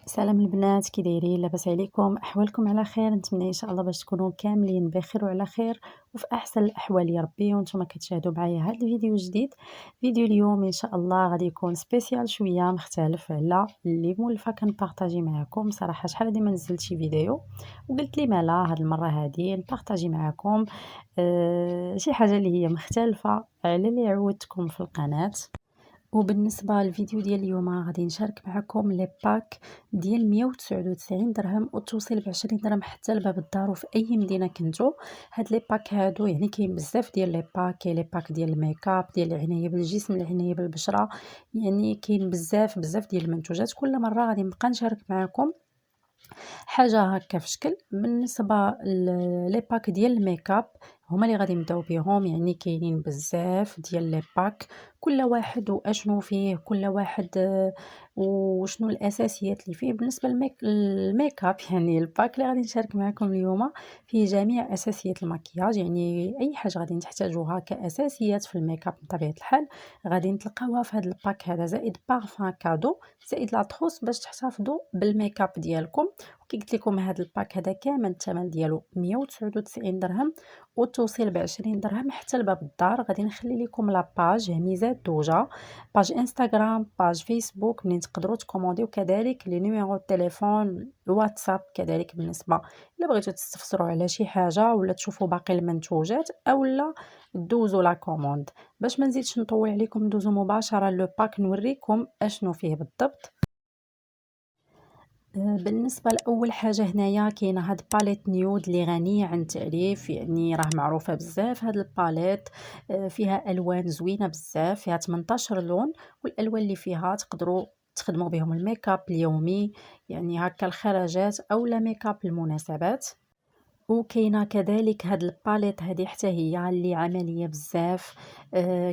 سلام البنات، كي دايرين؟ لاباس عليكم؟ احوالكم على خير؟ نتمنى ان شاء الله باش تكونوا كاملين بخير وعلى خير وفي احسن الاحوال يا ربي. وانتم كتشاهدوا معايا هذا الفيديو جديد. فيديو اليوم ان شاء الله غادي يكون سبيسيال شويه مختلف على اللي مولفه كنبارطاجي معكم. صراحه شحال هادي ما نزلت شي فيديو وقلت لي مالا هاد المره هادي نبارطاجي معكم شي حاجه اللي هي مختلفه على اللي عودتكم في القناه. وبالنسبة للفيديو ديال اليوم غادي نشارك معكم لي باك ديال 199 درهم وتوصل ب20 درهم حتى لباب الدار وفي اي مدينه كنتو. هاد لي باك هادو يعني كاين بزاف ديال لي باك، كاين لي باك ديال الميكاب، ديال العنايه بالجسم، العنايه بالبشره، يعني كاين بزاف ديال المنتوجات. كل مره غادي نبقى نشارك معكم حاجه هكا في شكل. بالنسبه لي باك ديال الميكاب هما اللي غادي نبداو بهم، يعني كاينين بزاف ديال لي باك، كل واحد واشنو فيه، كل واحد وشنو الاساسيات اللي فيه. بالنسبه للميكاب يعني الباك اللي غادي نشارك معكم اليوم فيه جميع اساسيات المكياج، يعني اي حاجه غادي تحتاجوها كاساسيات في الميكاب بطبيعه الحال غادي نتلقاوها في هذا الباك هذا، زائد بارفان كادو، زائد لا تروس باش تحتفظوا بالميكاب ديالكم. كي قلت لكم هذا الباك هذا كامل الثمن ديالو 199 درهم وتوصيل ب20 درهم حتى لباب الدار. غادي نخلي لكم لا باج هميزات دوجا، باج انستغرام، باج فيسبوك، منين تقدروا تكومونديو، كذلك لي نيميرو التليفون، الواتساب كذلك. بالنسبه الا بغيتوا تستفسروا على شي حاجه ولا تشوفوا باقي المنتوجات اولا دوزوا لا كوموند. باش ما نزيدش نطول عليكم ندوزو مباشره لو باك نوريكم اشنو فيه بالضبط. بالنسبة لأول حاجة هنايا كاينة هاد باليت نيود اللي غنية عن التعريف، يعني راه معروفة بزاف هاد الباليت. فيها ألوان زوينة بزاف، فيها 18 لون، والألوان اللي فيها تقدروا تخدموا بهم الميكاب اليومي، يعني هكا الخرجات أو لا ميكاب المناسبات. وكاينه كذلك هاد الباليت هادي حتى هي اللي عمليه بزاف.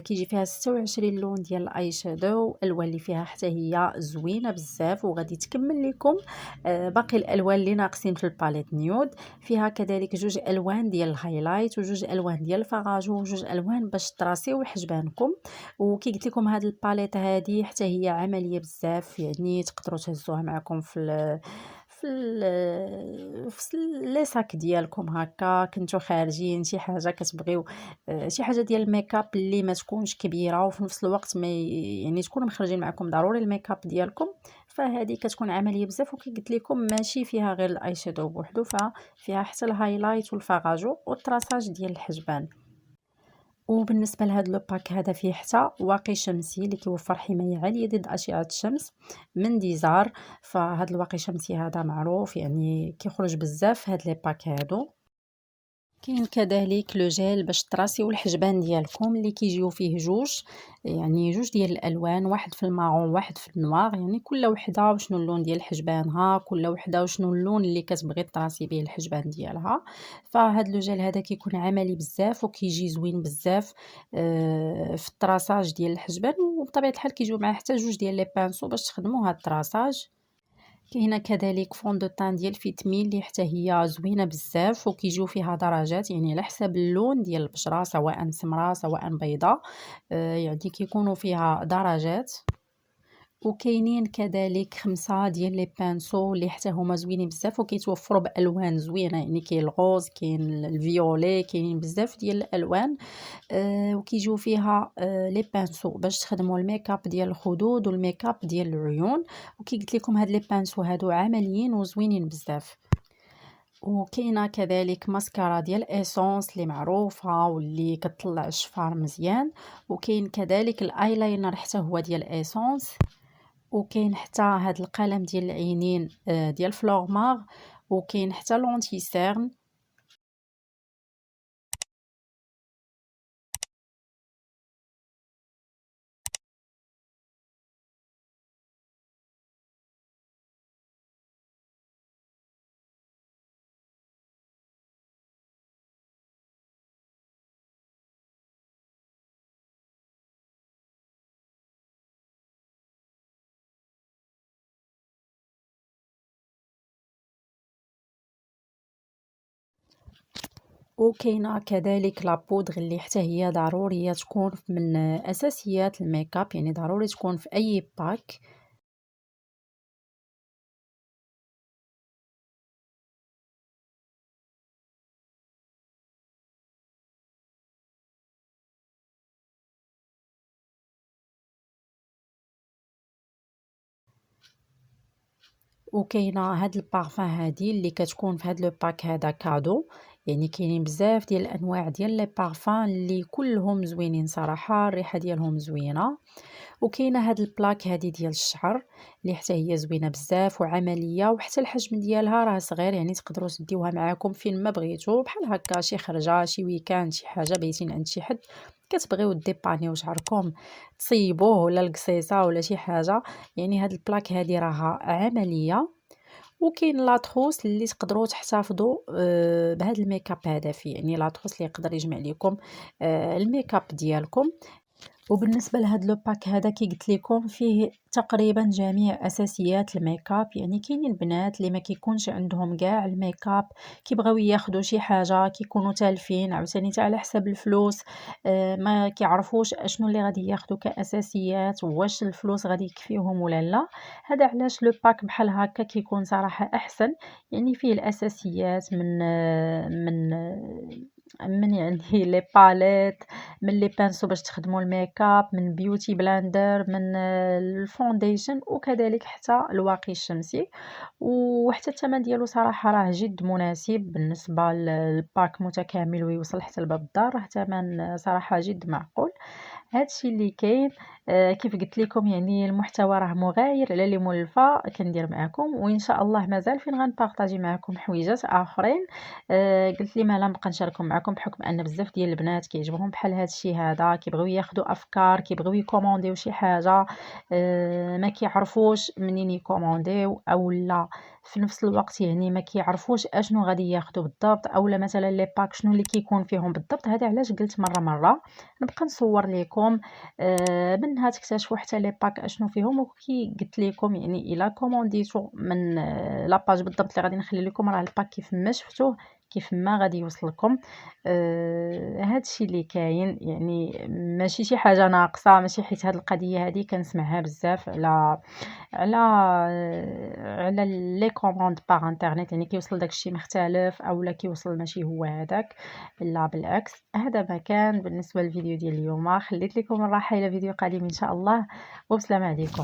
كيجي فيها 26 لون ديال الاي شادو، الالوان اللي فيها حتى هي زوينه بزاف وغادي تكمل لكم باقي الالوان اللي ناقصين في الباليت نيود. فيها كذلك جوج الوان ديال الهايلايت وجوج الوان ديال الفراجو وجوج الوان باش تراسيو حجبانكم. وكي قلت لكم هاد الباليت هادي حتى هي عمليه بزاف، يعني تقدروا تهزوها معكم في لي صاك ديالكم هكا كنتو خارجين شي حاجه كتبغيو، شي حاجه ديال الميكاب اللي ما تكونش كبيره وفي نفس الوقت ما يعني تكونوا مخرجين معكم ضروري الميكاب ديالكم. فهذه كتكون عمليه بزاف. وكي قلت لكم ماشي فيها غير الاي شادو بوحدو، فيها حتى الهايلايت والفراجو والتراساج ديال الحجبان. وبالنسبه لهذا لو باك هذا فيه حتى واقي شمسي اللي كيوفر حمايه عاليه ضد اشعه الشمس من ديزار. فهذا الواقي الشمسي هذا معروف، يعني كيخرج بزاف هاد لي باك هادو. كاين كذلك لو جيل باش تراسيو الحجبان ديالكم اللي كيجيو فيه جوج، يعني جوج ديال الالوان، واحد في المارون واحد في النوار، يعني كل وحده وشنو اللون ديال حجبانها، كل وحده وشنو اللون اللي كتبغي تراسي به الحجبان ديالها. فهاد لو جيل هذا كيكون عملي بزاف وكيجي زوين بزاف في التراساج ديال الحجبان. وبطبيعه الحال كيجيو معاه حتى جوج ديال لي بانسو باش تخدموا هاد التراساج. كاينه كذلك فون دو تان ديال فيتمي اللي حتى هي زوينه بزاف وكيجيو فيها درجات، يعني على حسب اللون ديال البشره سواء سمراء سواء بيضاء، يعني كيكونوا فيها درجات. وكاينين كذلك 5 ديال لي بانسو اللي حتى هما زوينين بزاف وكيتوفروا بالوان زوينه، يعني كاين الغوز، كاين الفيولي، كاينين بزاف ديال الالوان. وكيجيو فيها لي بانسو باش تخدموا الميكاب ديال الخدود والميكاب ديال العيون. وكي قلت لكم هاد لي بانسو هادو عمليين وزوينين بزاف. وكاينه كذلك ماسكارا ديال ايسونس اللي معروفه واللي كتطلع الشفار مزيان. وكاين كذلك الايلاينر حتى هو ديال ايسونس. وكاين حتى هاد القلم ديال العينين ديال فلورمار. وكاين حتى لونتي سيرن. وكاينه كذلك لا بودغ اللي حتى هي ضروريه تكون من اساسيات الميكاب، يعني ضروري تكون في اي باك. وكاينه هاد البارفان هادي اللي كتكون في هاد لو باك هذا كادو، يعني كاينين بزاف ديال الانواع ديال لي بارفان اللي كلهم زوينين صراحه، الريحه ديالهم زوينه. وكاينه هاد البلاك هادي ديال الشعر اللي حتى هي زوينه بزاف وعمليه، وحتى الحجم ديالها راه صغير، يعني تقدروا تديوها معاكم فين ما بغيتو، بحال هكا شي خرجه شي ويكاند شي حاجه بغيتين عند شي حد كتبغيو ديبانيو شعركم تصيبوه ولا القصيصه ولا شي حاجه. يعني هاد البلاك هادي راها عمليه. وكاين لاطروس اللي تقدروا تحتفظوا بهذا الميك اب هذا فيه، يعني لاطروس اللي يقدر يجمع لكم الميك اب ديالكم. وبالنسبة لهاد لو باك هذا كي قلت لكم فيه تقريبا جميع اساسيات الميك اب، يعني كاينين البنات اللي ما كيكونش عندهم كاع الميك اب، كيبغيو ياخذوا شي حاجه كيكونوا تالفين عاوتاني تاع على حساب الفلوس، ما كيعرفوش اشنو اللي غادي ياخذوا كاساسيات، واش الفلوس غادي يكفيهم ولا لا. هذا علاش لو باك بحال هكا كيكون صراحه احسن، يعني فيه الاساسيات من يعني لي باليت، من لي بانسو باش تخدموا الميك اب، من بيوتي بلاندر، من الفونديشن، وكذلك حتى الواقي الشمسي. وحتى الثمن ديالو صراحة راه جد مناسب بالنسبة للباك متكامل ويوصل حتى لباب الدار، راه ثمن صراحة جد معقول. هادشي اللي كاين. كيف قلت لكم يعني المحتوى راه مغاير على اللي مولفه كندير معكم، وان شاء الله مازال فين غنبارطاجي معكم حويجات اخرين. قلت لي مالا نبقى نشاركهم معكم بحكم ان بزاف ديال البنات كيعجبهم بحال هادشي هذا، كيبغيو ياخذوا افكار، كيبغيو يكومونديو شي حاجه، ما كيعرفوش منين يكومونديو، او لا في نفس الوقت يعني ما كيعرفوش اشنو غادي ياخذوا بالضبط، اولا مثلا لي باك شنو اللي كيكون فيهم بالضبط. هذا علاش قلت مره نبقى نصور لكم، منها تكتشفوا حتى لي باك اشنو فيهم. وكي قلت لكم يعني الا كومونديتو من لاباج بالضبط اللي غادي نخلي لكم، راه الباك كيف ما شفتوه كيف ما غادي يوصلكم. هادشي اللي كاين، يعني ماشي شي حاجه ناقصه، ماشي حيت هاد القضيه هادي كنسمعها بزاف على لي كوموند باغ انترنيت، يعني كيوصل داكشي مختلف اولا كيوصل ماشي هو هذاك. لا بالعكس، هذا ما كان بالنسبه للفيديو ديال اليوم. خليت لكم الراحه الى فيديو قادم ان شاء الله، وبسلام عليكم.